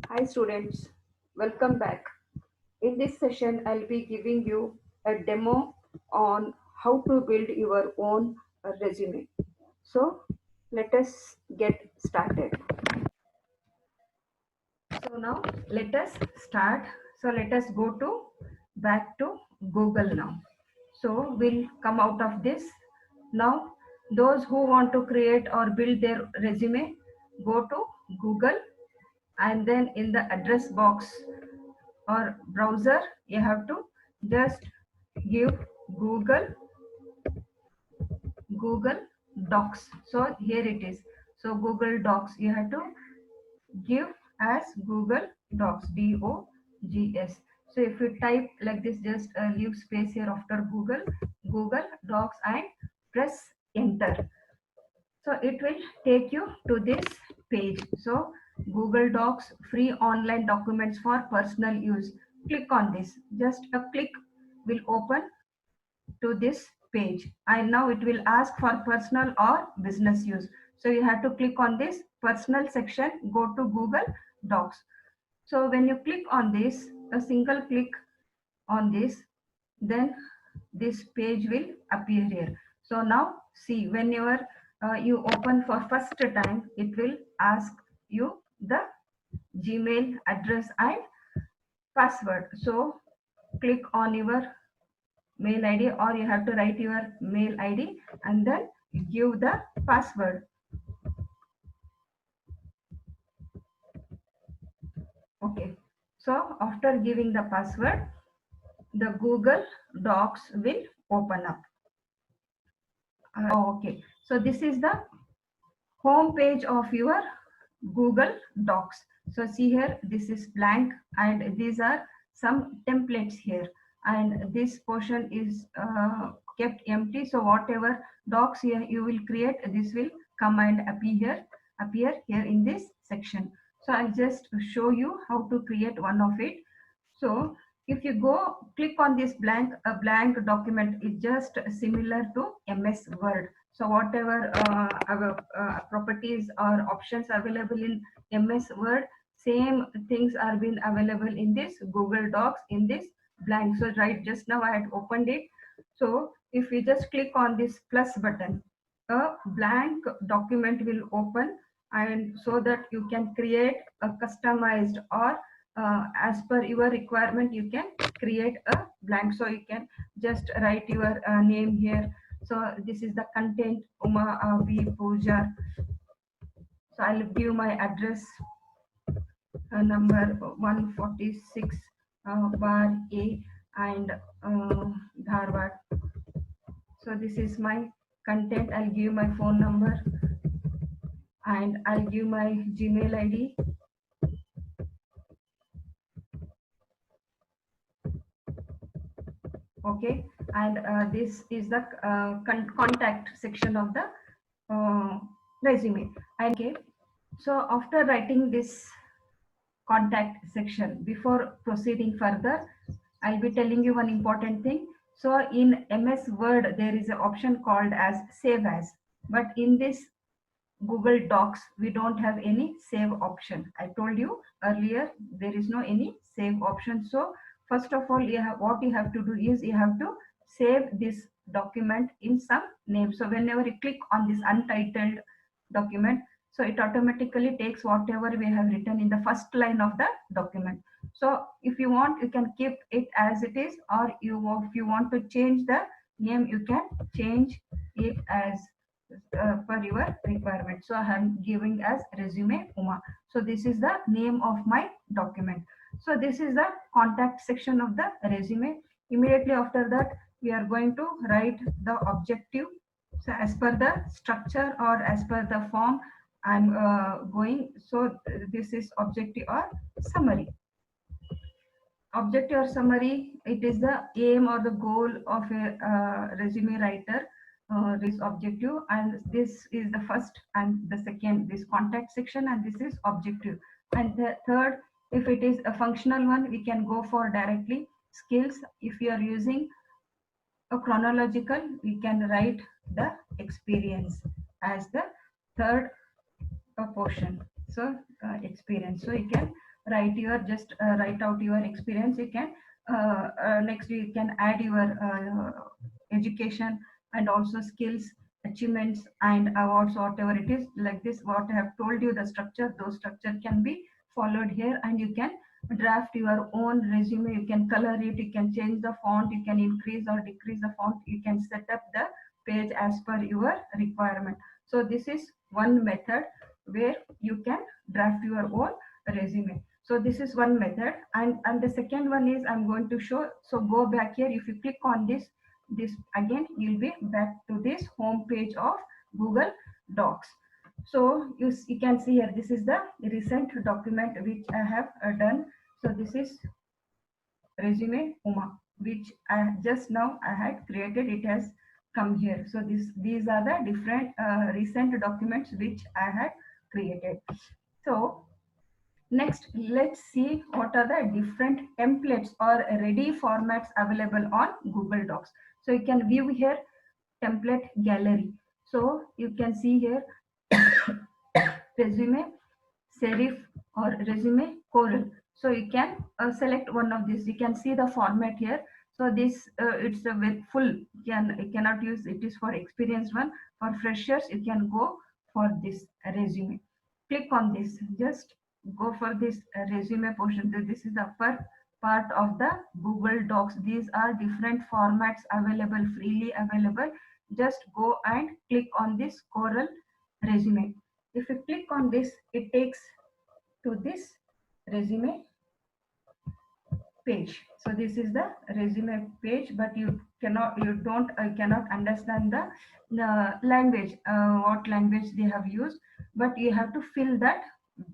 Hi students, welcome back. In this session, I'll be giving you a demo on how to build your own resume. So let us get started. So now let us start. So let us go to back to Google now. So we'll come out of this. Now those who want to create or build their resume, go to Google and then in the address box or browser you have to just give google google docs. So here it is. So Google Docs you have to give as Google Docs, dogs. So if you type like this, just leave space here after Google Docs and press enter. So it will take you to this page. So Google Docs, free online documents for personal use. Click on this. Just a click will open to this page. And now it will ask for personal or business use. So you have to click on this personal section, go to Google Docs. So when you click on this, a single click on this, then this page will appear here. So now see, whenever you open for first time, it will ask you the Gmail address and password. So click on your mail ID, or you have to write your mail ID and then give the password. Okay. So after giving the password, the Google Docs will open up. Okay. So this is the home page of your Google Docs. So see here, this is blank and these are some templates here, and this portion is kept empty. So whatever docs here you will create, this will come and appear here in this section. So I'll just show you how to create one of it. So if you go click on this a blank document is just similar to MS Word. So whatever our properties or options available in MS Word, same things are being available in this Google Docs in this blank. So right just now I had opened it. So if you just click on this plus button, a blank document will open, and so that you can create a customized or as per your requirement you can create a blank. So you can just write your name here. So this is the content, Uma V Pooja. So I'll give my address, number 146 bar A, and Dharwad. So this is my content. I'll give my phone number and I'll give my Gmail ID. Okay, and this is the contact section of the uh, resume. And okay, so after writing this contact section, before proceeding further, I'll be telling you one important thing. So in MS Word there is an option called as save as, but in this Google Docs we don't have any save option. I told you earlier there is no any save option. So first of all, what you have to do is you have to save this document in some name. So whenever you click on this untitled document, so it automatically takes whatever we have written in the first line of the document. So if you want, you can keep it as it is, or if you want to change the name, you can change it as per your requirement. So I am giving as resume Uma. So this is the name of my document. So this is the contact section of the resume. Immediately after that, we are going to write the objective. So as per the structure or as per the form, I'm going. So this is objective or summary. Objective or summary, it is the aim or the goal of a resume writer. This objective, and this is the first and the second, this contact section, and this is objective. And the third, if it is a functional one, we can go for directly skills. If you are using a chronological, we can write the experience as the third portion. So experience, so you can write out your experience. You can next you can add your education and also skills, achievements and awards, whatever it is. Like this, what I have told you, the structure, those structure can be followed here. And you can draft your own resume. You can color it, you can change the font, you can increase or decrease the font, you can set up the page as per your requirement. So this is one method where you can draft your own resume. So this is one method. And the second one is I'm going to show. So go back here. If you click on this again, you'll be back to this home page of Google Docs. So you can see here, this is the recent document which I have done. So this is resume Uma, which I just now I had created. It has come here. So these are the different recent documents which I had created. So next, let's see what are the different templates or ready formats available on Google Docs. So you can view here template gallery. So you can see here resume serif or resume corel. So you can select one of these. You can see the format here. So this it's a with full, you cannot use it, is for experienced one. For freshers you can go for this resume. Click on this, just go for this resume portion. This is the upper part of the Google Docs. These are different formats available, freely available. Just go and click on this corel resume. If you click on this, it takes to this resume page. So this is the resume page, but you cannot understand the language, what language they have used, but you have to fill that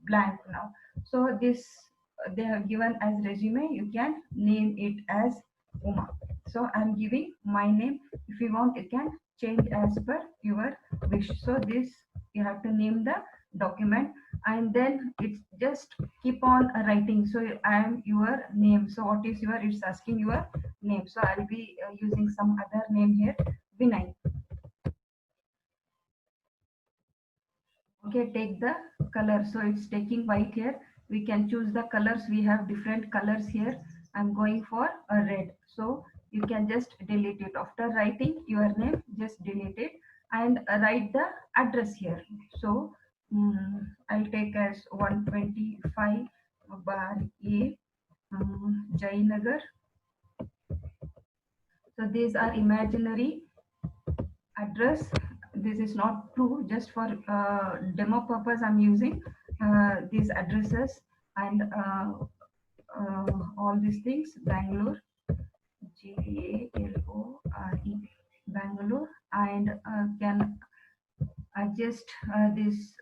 blank now. So this they have given as resume. You can name it as Uma. So I'm giving my name. If you want, you can change as per your wish. So this you have to name the document, and then it's just keep on writing. So I am your name. So what is your, it's asking your name. So I'll be using some other name here, Vinay. Okay, take the color. So it's taking white here. We can choose the colors. We have different colors here. I'm going for a red. So you can just delete it. After writing your name, just delete it and write the address here. So I'll take as 125 bar A, Jayanagar. So these are imaginary address. This is not true, just for demo purpose I'm using these addresses. And all these things, Bangalore, Galore, Bangalore. And can adjust this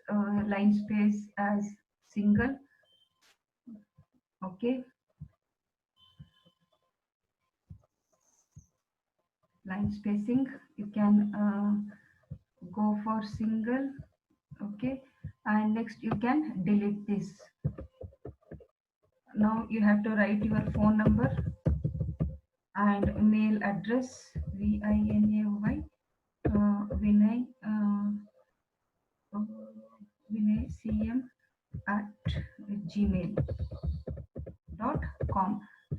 line space as single. Okay, line spacing you can go for single. Okay, and next you can delete this. Now you have to write your phone number and mail address, Vinay, Vinay, Vinay CM at gmail.com.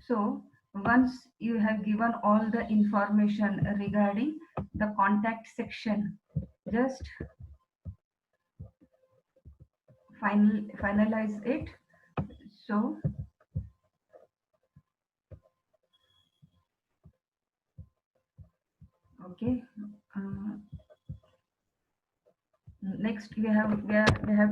So once you have given all the information regarding the contact section, just finalize it. So okay, next we have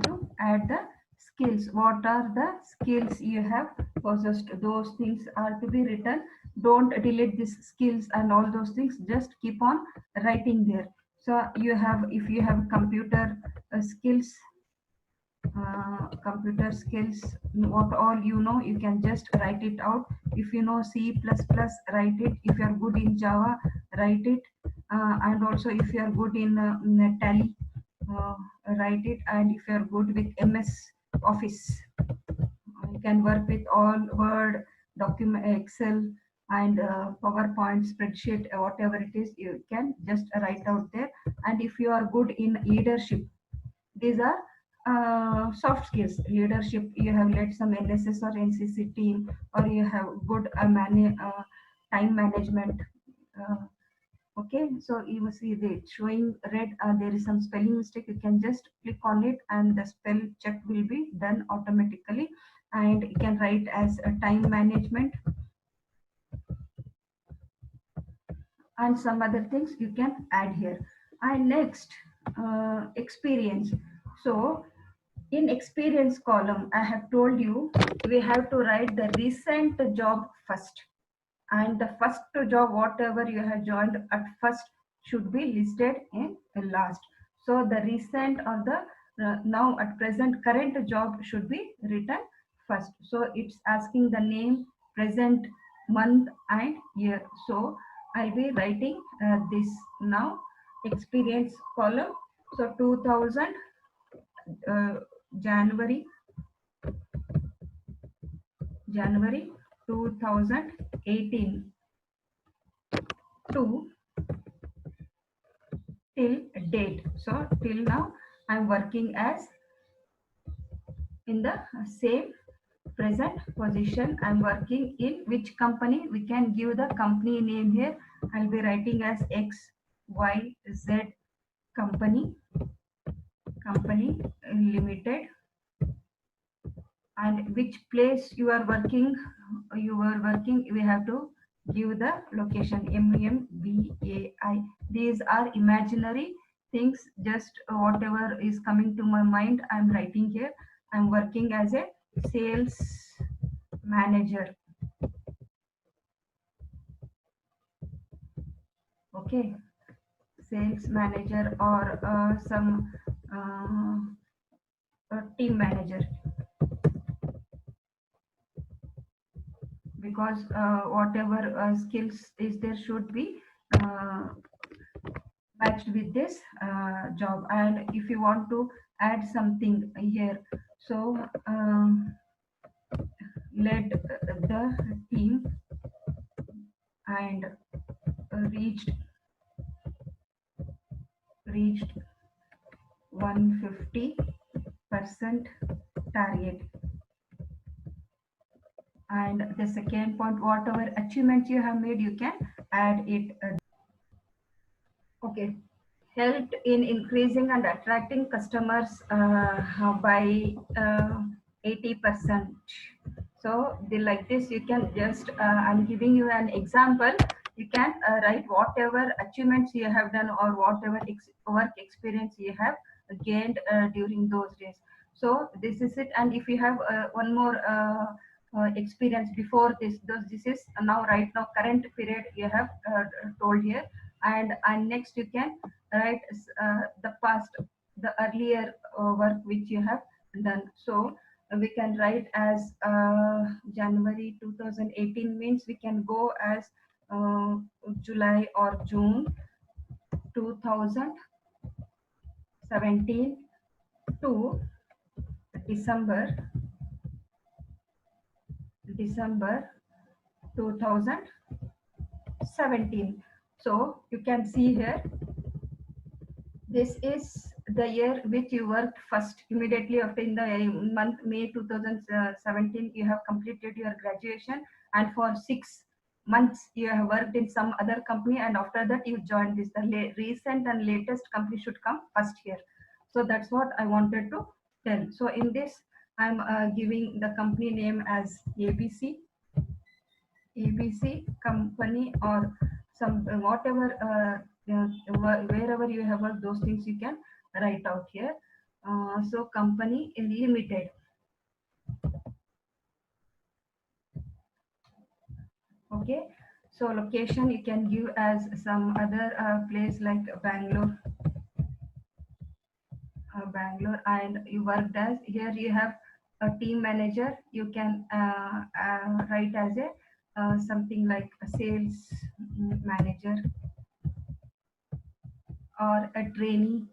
to add the skills. What are the skills you have possessed? Those things are to be written. Don't delete these skills and all those things, just keep on writing there. So you have, if you have computer skills, what all you know, you can just write it out. If you know C++, write it. If you are good in Java, write it. And also if you are good in Tally, write it. And if you are good with MS Office, you can work with all Word, document, Excel, and PowerPoint, spreadsheet, whatever it is, you can just write out there. And if you are good in leadership, these are soft skills, leadership. You have led some NSS or NCC team, or you have good time management. Uh, okay, so you will see the showing red. There is some spelling mistake. You can just click on it, and the spell check will be done automatically. And you can write as a time management and some other things you can add here. And next, experience. So in experience column, I have told you we have to write the recent job first, and the first job whatever you have joined at first should be listed in the last. So the recent or the now at present current job should be written first. So it's asking the name, present, month and year. So I'll be writing this now, experience column. So 2000 January January 2018 to till date. So till now I'm working as in the same present position. I'm working in which company? We can give the company name here. I'll be writing as XYZ company limited. And which place you are working, we have to give the location, MEMBAI. These are imaginary things, just whatever is coming to my mind I'm writing here. I'm working as a sales manager. Okay, sales manager or some team manager, because whatever skills is there should be uh, matched with this job. And if you want to add something here, so led the team and reached 150% target. And the second point, whatever achievements you have made, you can add it. Okay, helped in increasing and attracting customers by 80%. So like this, you can just, I'm giving you an example. You can write whatever achievements you have done or whatever work experience you have gained during those days. So this is it. And if you have one more experience before this is now right now current period you have told here. And next you can write the past, the earlier work which you have done. So we can write as January 2018 means we can go as uh, July or June 2017 to December 2017. So you can see here, this is the year which you worked first. Immediately after, in the month May 2017, you have completed your graduation, and for 6 months you have worked in some other company, and after that you joined this. The recent and latest company should come first here. So that's what I wanted to tell. So in this, I'm giving the company name as ABC company, or some whatever wherever you have worked, those things you can write out here. So company limited. Okay, so location you can give as some other place like Bangalore, and you worked as, here you have a team manager. You can write as a something like a sales manager or a trainee,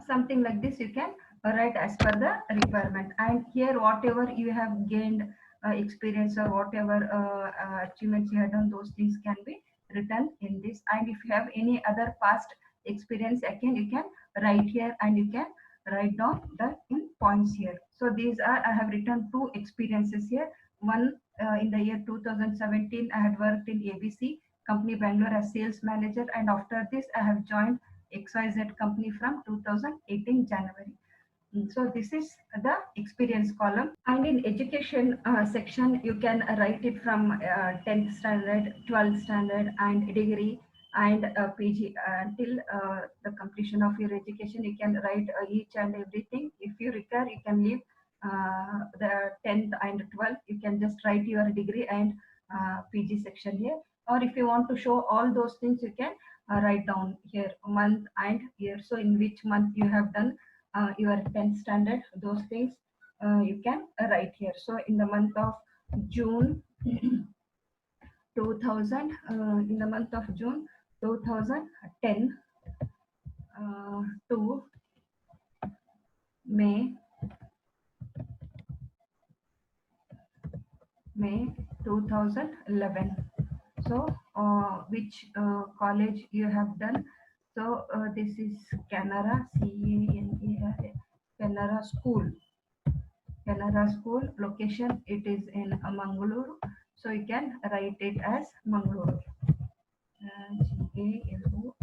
something like this you can write as per the requirement. And here whatever you have gained experience or whatever achievements you have done, those things can be written in this. And if you have any other past experience, again you can write here, and you can write down the in points here. So these are, I have written two experiences here. One, in the year 2017, I had worked in ABC company Bangalore as sales manager, and after this I have joined XYZ company from 2018 January. So this is the experience column. And in education section, you can write it from 10th standard, 12th standard, and degree, and PG until the completion of your education. You can write each and everything. If you require, you can leave the 10th and 12th. You can just write your degree and PG section here. Or if you want to show all those things, you can write down here month and year. So in which month you have done your 10th standard, those things you can write here. So in the month of June 2000, in the month of June 2010 to May 2011. So which college you have done? So this is Canara, CANARA, Canara School. Canara School location, it is in Mangalore. So you can write it as Mangalore. Galore.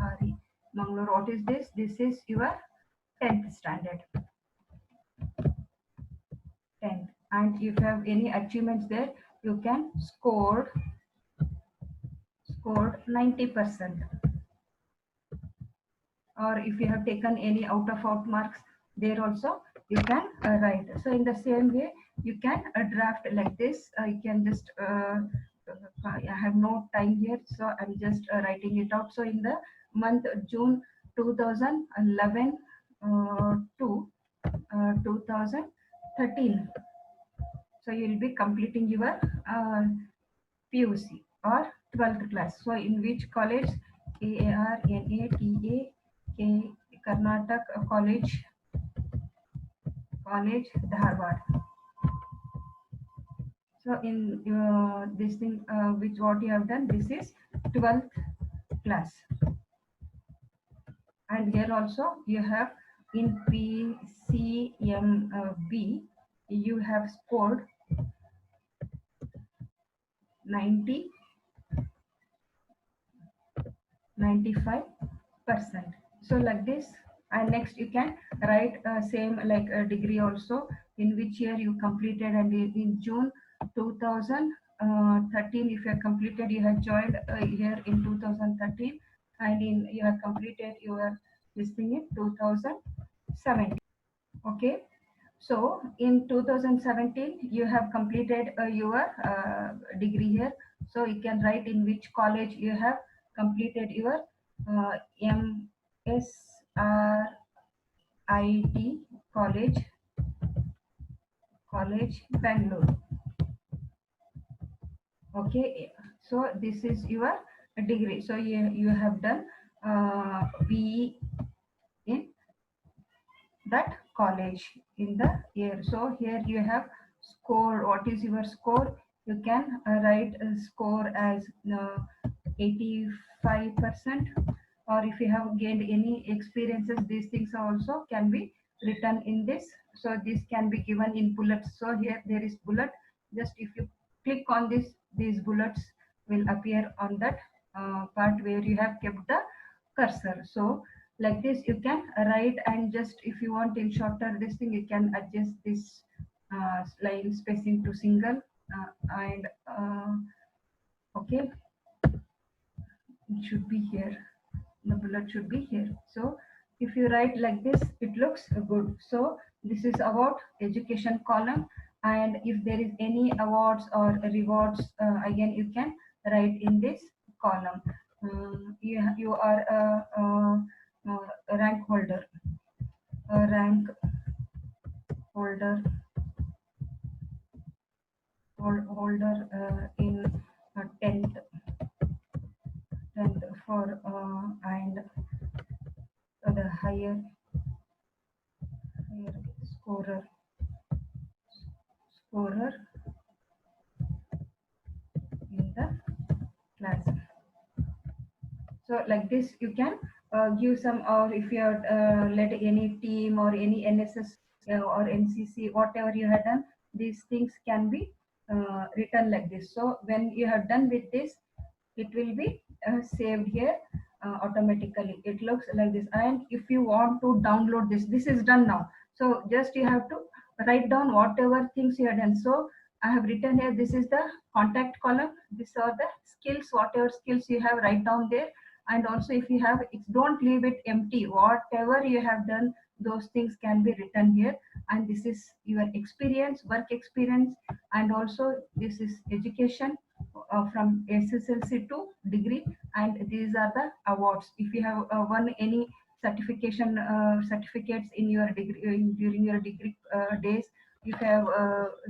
Mangalore. What is this? This is your 10th standard. 10th. And if you have any achievements there, you can scored 90%. Or if you have taken any out of out marks, there also you can write. So in the same way, you can draft like this. You can just I have no time here, so I'm just writing it out. So in the month June 2011 to 2013, so you will be completing your PUC or 12th class. So in which college? KARNATA Karnataka College, Dharwad. So in this thing, which what you have done, this is 12th class. And here also you have in PCMB, you have scored 95%. So like this. And next you can write same like a degree also, in which year you completed, and in June 2013, if you have completed, you have joined here in 2013, and in you have completed your this thing in 2017. Okay, so in 2017 you have completed your degree here. So you can write in which college you have completed your MSRIT college Bangalore. Okay, so this is your degree. So you have done BE in that college in the year. So here you have score. What is your score? You can write a score as 85%, or if you have gained any experiences, these things also can be written in this. So this can be given in bullets. So here there is bullet. Just if you click on this, these bullets will appear on that part where you have kept the cursor. So like this you can write, and just if you want in shorter this thing, you can adjust this line spacing to single, and okay, it should be here, the bullet should be here. So if you write like this, it looks good. So this is about education column. And if there is any awards or rewards, again you can write in this column. You are a rank holder, a rank holder in 10th for and the higher scorer in the class. So like this you can give some, or if you have led any team or any NSS or NCC, whatever you have done, these things can be written like this. So when you have done with this, it will be saved here automatically. It looks like this. And if you want to download this, this is done now. So just you have to write down whatever things you have done. So I have written here, this is the contact column. These are the skills, whatever skills you have, write down there. And also if you have, don't leave it empty. Whatever you have done, those things can be written here. And this is your experience, work experience. And also this is education from SSLC to degree, and these are the awards. If you have won any certification certificates in your degree during your degree days, if you have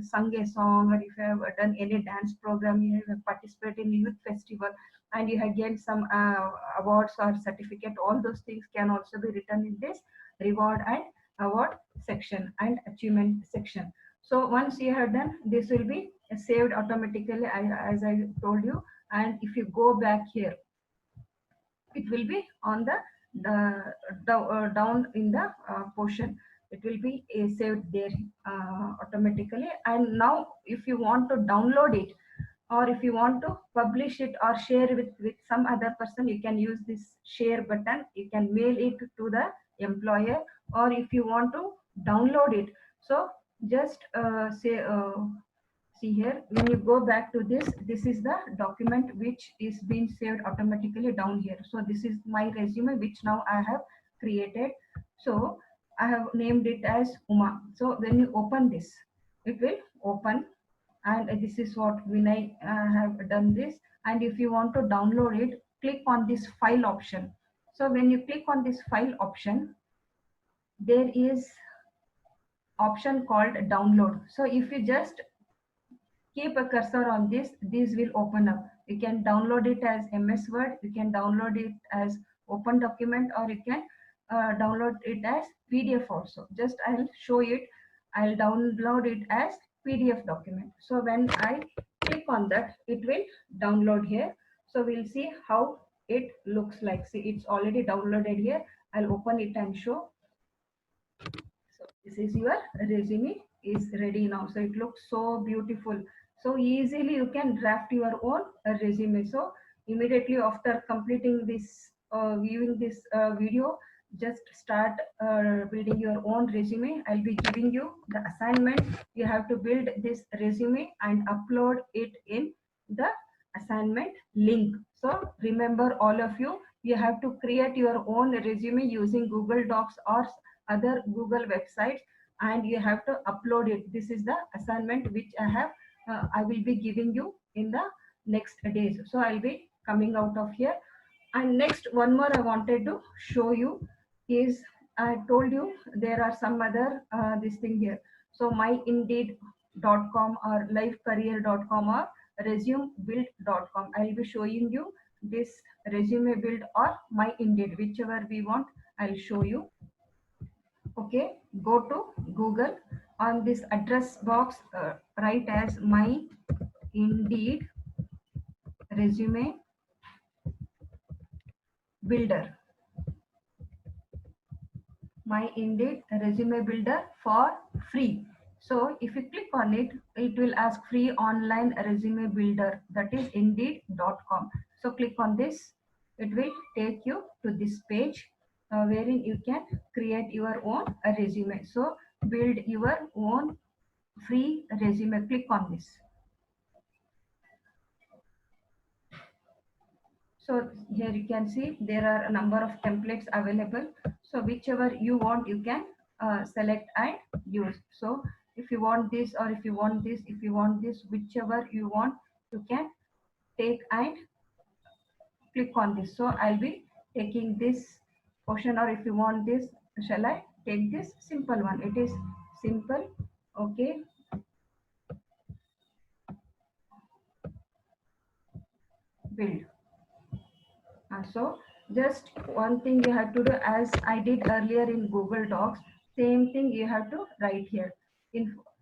sung a song, or if you have done any dance program, you have participated in youth festival, and you have gained some awards or certificate, all those things can also be written in this reward and award section and achievement section. So once you have done, this will be saved automatically, as I told you. And if you go back here, it will be on down in the portion. It will be saved there automatically. And now if you want to download it, or if you want to publish it or share with some other person, you can use this share button. You can mail it to the employer, or if you want to download it, so just say see here, when you go back to this is the document which is being saved automatically down here. So this is my resume which now I have created. So I have named it as Uma. So when you open this, it will open, and this is what Vinay have done this. And if you want to download it, click on this file option. So when you click on this file option, there is option called download. So if you just keep a cursor on this will open up. You can download it as MS Word, you can download it as open document, or you can download it as PDF also. Just I'll show it. I'll download it as PDF document. So when I click on that, it will download here. So we'll see how it looks like. See, it's already downloaded here. I'll open it and show. So this is your resume is ready now. So it looks so beautiful. So easily you can draft your own resume. So immediately after completing this, viewing this video, just start building your own resume. I'll be giving you the assignment. You have to build this resume and upload it in the assignment link. So remember, all of you, you have to create your own resume using Google Docs or other Google websites, and you have to upload it. This is the assignment which I will be giving you in the next days. So I'll be coming out of here. And next, one more I wanted to show you is, I told you there are some other this thing here. So myindeed.com or livecareer.com or resumebuild.com. I'll be showing you this resume build or my Indeed, whichever we want. I'll show you. Okay, go to Google. On this address box, write as my Indeed resume builder. My Indeed resume builder for free. So if you click on it, it will ask free online resume builder, that is indeed.com. So click on this. It will take you to this page wherein you can create your own resume. So build your own free resume. Click on this. So here you can see there are a number of templates available. So whichever you want, you can select and use. So if you want this, or if you want this, if you want this, whichever you want, you can take and click on this. So I'll be taking this portion, or if you want this, shall I take this simple one? It is simple. Okay. Build. So just one thing you have to do, as I did earlier in Google Docs, same thing you have to write here.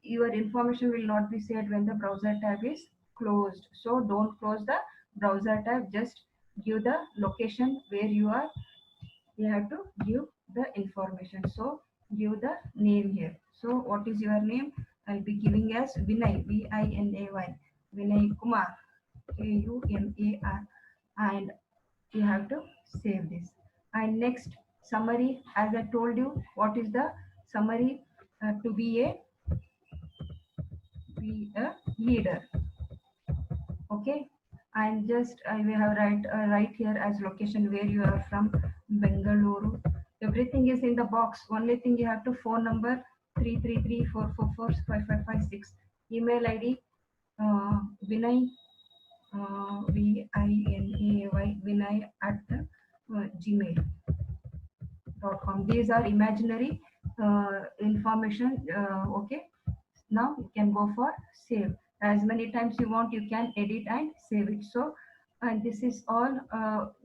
Your information will not be saved when the browser tab is closed. So don't close the browser tab, just give the location where you are you have to give the information. So give the name here. So what is your name? I'll be giving as Vinay, Vinay, Vinay Kumar, Kumar, and you have to save this. And next, summary. As I told you, what is the summary? To be a leader. Okay, and just we have right here as location where you are from, Bengaluru. Everything is in the box. Only thing you have to phone number 333-444-5556. Email ID Vinay, Vinay, Vinay at the gmail.com. These are imaginary information. Okay, now you can go for save. As many times you want, you can edit and save it. So, and this is all,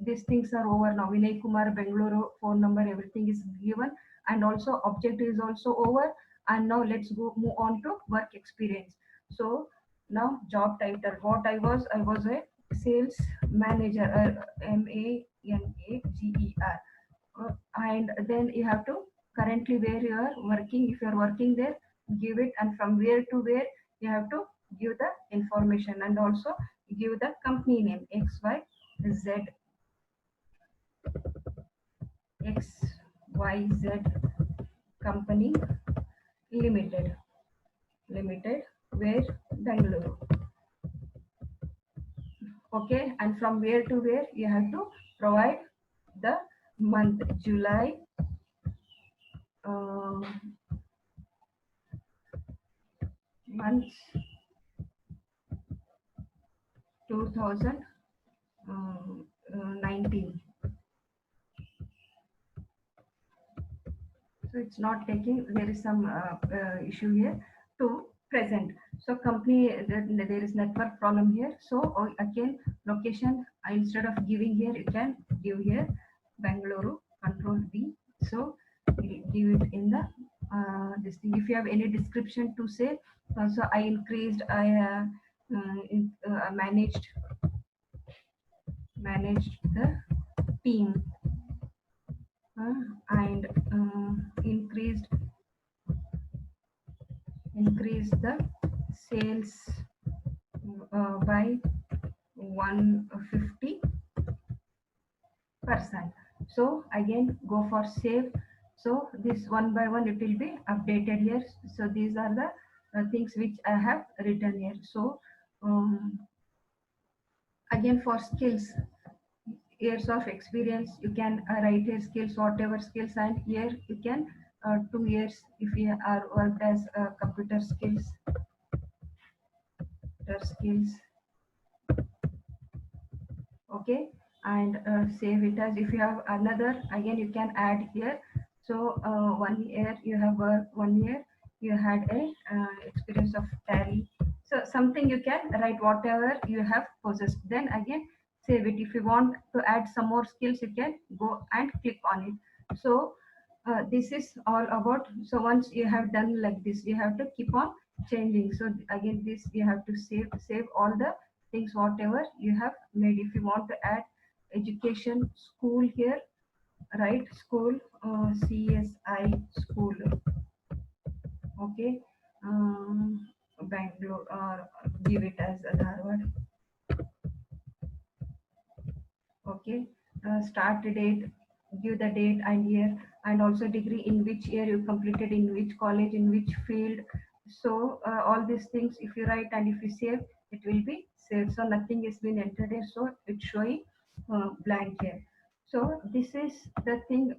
these things are over now. Vinay Kumar, Bengaluru, phone number, everything is given, and also object is also over. And now let's go move on to work experience. So now job title. What I was a sales manager, manager. And then you have to currently where you are working. If you are working there, give it, and from where to where you have to give the information, and also give the company name XYZ, XYZ company limited, where Bangalore. Okay, and from where to where you have to provide the month July, uh, month 2019. So it's not taking, there is some issue here to present. So company, there is network problem here. So again, location, instead of giving here, you can give here Bangalore, control B. So give it in the this thing. If you have any description to say, so I increased, I managed the team, and increase the sales by 150%. So again, go for save. So this one by one it will be updated here. So these are the things which I have written here. So again, for skills, years of experience, you can write here skills, whatever skills, and here you can 2 years if you are worked as computer skills. Okay, and save it as. If you have another, again you can add here. So 1 year you have worked, 1 year you had a experience of tally. So something you can write whatever you have possessed, then again save it. If you want to add some more skills, you can go and click on it. So this is all about. So once you have done like this, you have to keep on changing. So again, this you have to save all the things whatever you have made. If you want to add education, school here, right? School, CSI school. Okay, Bangalore, or give it as a Harvard. Okay, start date, give the date and year, and also degree, in which year you completed, in which college, in which field. So all these things if you write and if you save, it will be saved. So nothing is been entered here, so it's showing blank here. So this is the thing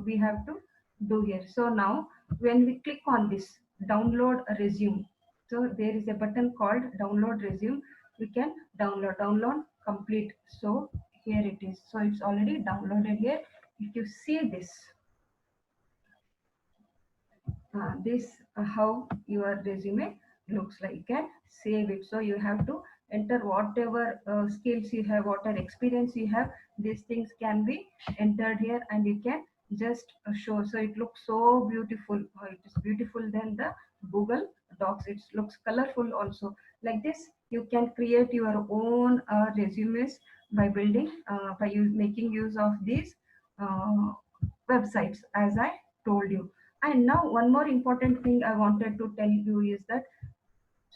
we have to do here. So now when we click on this download a resume, so there is a button called download resume. We can download complete. So here it is. So it's already downloaded here. If you see this, how your resume looks like. You can save it. So you have to enter whatever skills you have, whatever experience you have. These things can be entered here, and you can just show. So it looks so beautiful. It is beautiful than the Google Docs. It looks colorful also. Like this, you can create your own resumes by building, making use of these websites, as I told you. And now one more important thing I wanted to tell you is that,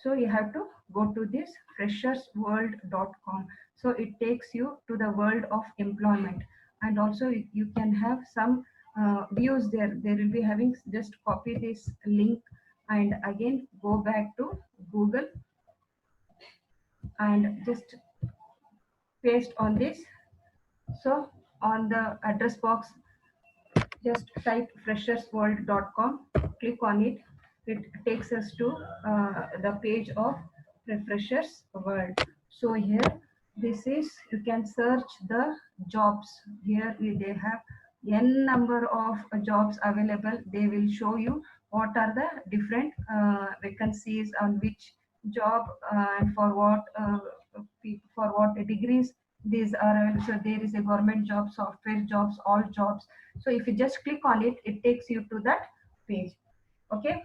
so you have to go to this freshersworld.com. So it takes you to the world of employment, and also you can have some views there. They will be having, just copy this link and again go back to Google and just paste on this. So on the address box, just type freshersworld.com, click on it. It takes us to the page of Freshers World. So here, this is, you can search the jobs. Here they have n number of jobs available. They will show you what are the different vacancies on which job, and for what degrees these are. So there is a government job, software jobs, all jobs. So if you just click on it, it takes you to that page. Okay,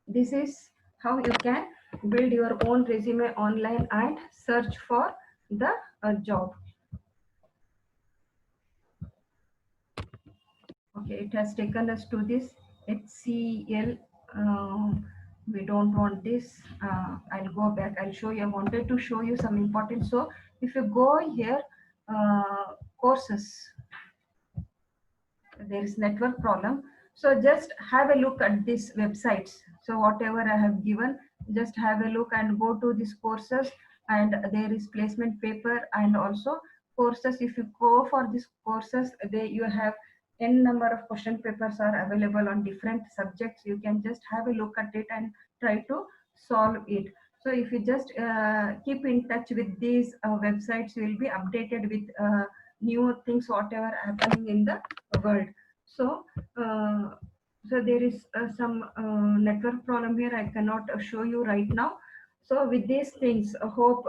this is how you can build your own resume online and search for the job. Okay, it has taken us to this HCL. We don't want this. I'll go back, I'll show you. I wanted to show you some important. So if you go here, courses, there is network problem. So just have a look at these websites. So whatever I have given, just have a look and go to these courses, and there is placement paper and also courses. If you go for these courses, they, you have n number of question papers are available on different subjects. You can just have a look at it and try to solve it. So if you just keep in touch with these websites, you will be updated with new things, whatever happening in the world. So so there is some network problem here. I cannot show you right now. So with these things, I hope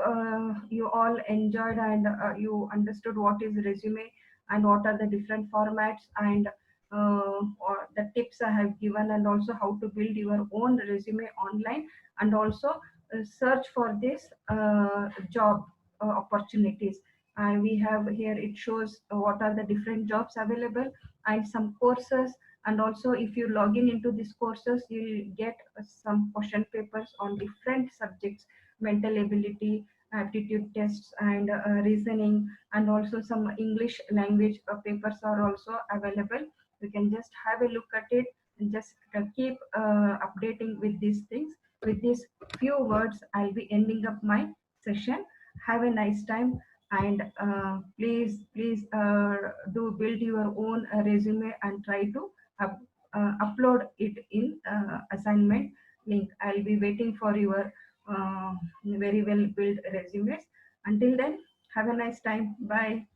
you all enjoyed, and you understood what is resume and what are the different formats, and or the tips I have given, and also how to build your own resume online, and also search for this job opportunities. And we have here, it shows what are the different jobs available and some courses. And also if you log in into these courses, you get some question papers on different subjects: mental ability, aptitude tests, and reasoning, and also some English language papers are also available. You can just have a look at it and just keep updating with these things. With these few words, I'll be ending up my session. Have a nice time, and please do build your own resume and try to upload it in assignment link. I'll be waiting for your very well built resumes. Until then, have a nice time. Bye.